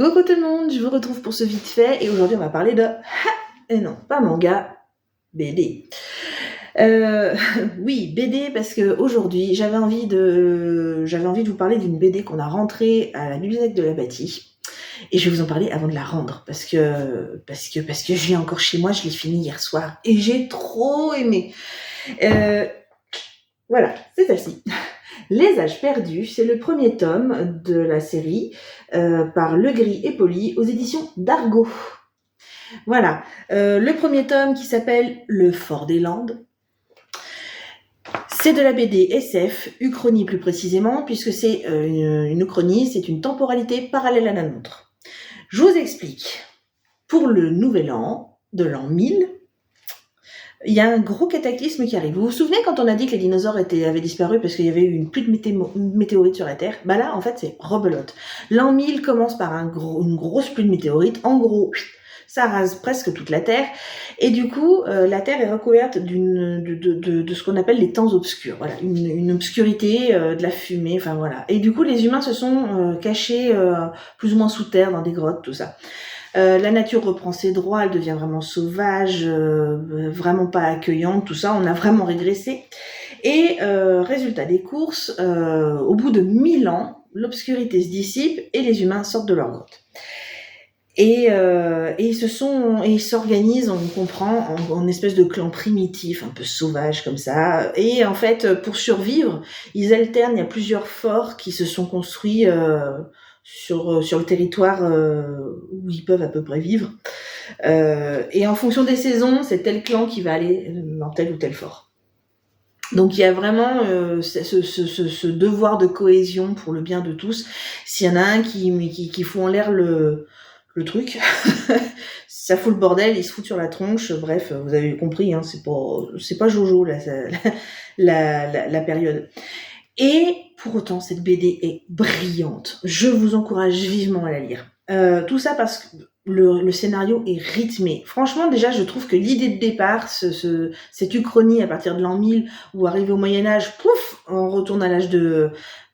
Coucou tout le monde, je vous retrouve pour ce vite fait et aujourd'hui on va parler de... Et non, pas manga, BD. Oui, BD parce que aujourd'hui j'avais envie de vous parler d'une BD qu'on a rentrée à la bibliothèque de la Bâtie et je vais vous en parler avant de la rendre parce que je l'ai encore chez moi, je l'ai fini hier soir et j'ai trop aimé. Voilà, c'est celle-ci. Les âges perdus, c'est le premier tome de la série par Legris et Poli aux éditions d'Argo. Voilà, le premier tome qui s'appelle Le Fort des Landes. C'est de la BD SF, uchronie plus précisément, puisque c'est une uchronie, c'est une temporalité parallèle à la nôtre. Je vous explique. Pour le nouvel an, de l'an 1000, il y a un gros cataclysme qui arrive. Vous vous souvenez quand on a dit que les dinosaures avaient disparu parce qu'il y avait eu une pluie de météorites sur la Terre? Bah là, en fait, c'est rebelote. L'an 1000 commence par une grosse pluie de météorites. En gros, ça rase presque toute la Terre. Et du coup, la Terre est recouverte de ce qu'on appelle les temps obscurs. Voilà, une obscurité, de la fumée, enfin voilà. Et du coup, les humains se sont cachés plus ou moins sous terre, dans des grottes, tout ça. La nature reprend ses droits, elle devient vraiment sauvage, vraiment pas accueillante, tout ça, on a vraiment régressé. Et résultat des courses, au bout de 1000 ans, l'obscurité se dissipe et les humains sortent de leur grotte. Et ils s'organisent, on comprend, en espèce de clan primitif, un peu sauvage comme ça. Et en fait, pour survivre, ils alternent, il y a plusieurs forts qui se sont construits sur le territoire où ils peuvent à peu près vivre. Et en fonction des saisons, c'est tel clan qui va aller dans tel ou tel fort. Donc il y a vraiment ce devoir de cohésion pour le bien de tous. S'il y en a un qui fout en l'air le truc, ça fout le bordel, il se fout sur la tronche. Bref, vous avez compris, hein, c'est pas Jojo là, la période. Et pour autant, cette BD est brillante. Je vous encourage vivement à la lire. Tout ça parce que le scénario est rythmé. Franchement, déjà, je trouve que l'idée de départ, cette uchronie à partir de l'an 1000, où arrivé au Moyen-Âge, pouf, on retourne à l'âge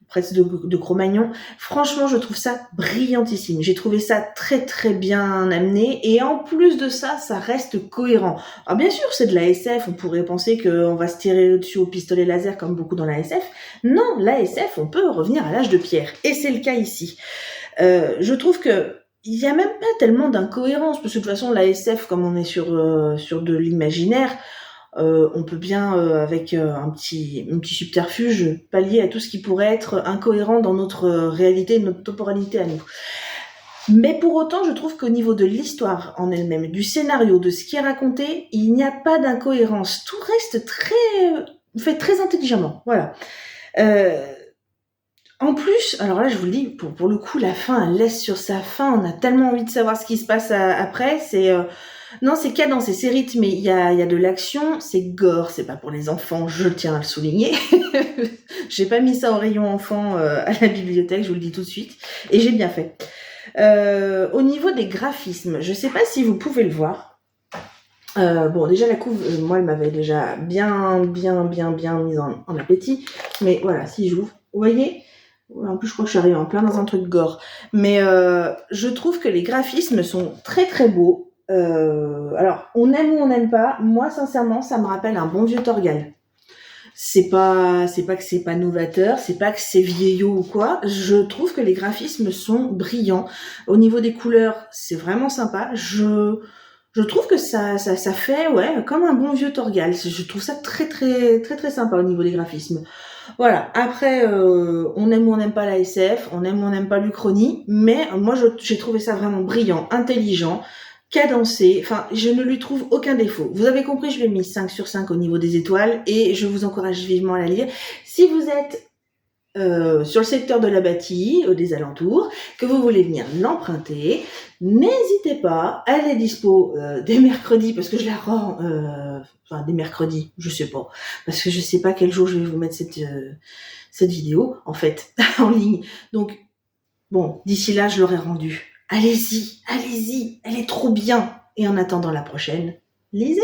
presque de Cro-Magnon. Franchement, je trouve ça brillantissime. J'ai trouvé ça très très bien amené et en plus de ça, ça reste cohérent. Alors bien sûr, c'est de la SF, on pourrait penser qu'on va se tirer dessus au pistolet laser comme beaucoup dans la SF. Non, la SF, on peut revenir à l'âge de pierre et c'est le cas ici. Je trouve que il y a même pas tellement d'incohérence parce que de toute façon, la SF, comme on est sur de l'imaginaire, on peut bien, avec un petit subterfuge, pallier à tout ce qui pourrait être incohérent dans notre réalité, notre temporalité à nous. Mais pour autant, je trouve qu'au niveau de l'histoire en elle-même, du scénario, de ce qui est raconté, il n'y a pas d'incohérence. Tout reste fait très intelligemment. Voilà. En plus, alors là, je vous le dis, pour le coup, la fin, elle laisse sur sa fin. On a tellement envie de savoir ce qui se passe après. Non, c'est cadencé, c'est rythmé. Il y a de l'action, c'est gore, c'est pas pour les enfants, je tiens à le souligner. J'ai pas mis ça au rayon enfant à la bibliothèque, je vous le dis tout de suite. Et j'ai bien fait. Au niveau des graphismes, je sais pas si vous pouvez le voir. Bon, déjà la couve, moi, elle m'avait déjà bien mise en appétit. Mais voilà, si j'ouvre, vous voyez ? En plus, je crois que je suis arrivée en plein dans un truc gore. Mais je trouve que les graphismes sont très très beaux. Alors, on aime ou on n'aime pas. Moi, sincèrement, ça me rappelle un bon vieux Torgal. C'est pas que c'est pas novateur, c'est pas que c'est vieillot ou quoi. Je trouve que les graphismes sont brillants. Au niveau des couleurs, c'est vraiment sympa. Je trouve que ça fait, ouais, comme un bon vieux Torgal. Je trouve ça très très très très sympa au niveau des graphismes. Voilà. Après, on aime ou on n'aime pas la SF, on aime ou on n'aime pas l'Uchronie, mais moi j'ai trouvé ça vraiment brillant, intelligent, cadencé. Enfin, je ne lui trouve aucun défaut. Vous avez compris, je lui ai mis 5 sur 5 au niveau des étoiles et je vous encourage vivement à la lire. Si vous êtes sur le secteur de la Bâtie, des alentours, que vous voulez venir l'emprunter, n'hésitez pas, elle est dispo dès mercredi, parce que je la rends, enfin dès mercredi, je sais pas, parce que je sais pas quel jour je vais vous mettre cette vidéo, en fait, en ligne. Donc, bon, d'ici là, je l'aurai rendue. Allez-y, elle est trop bien. Et en attendant la prochaine, lisez.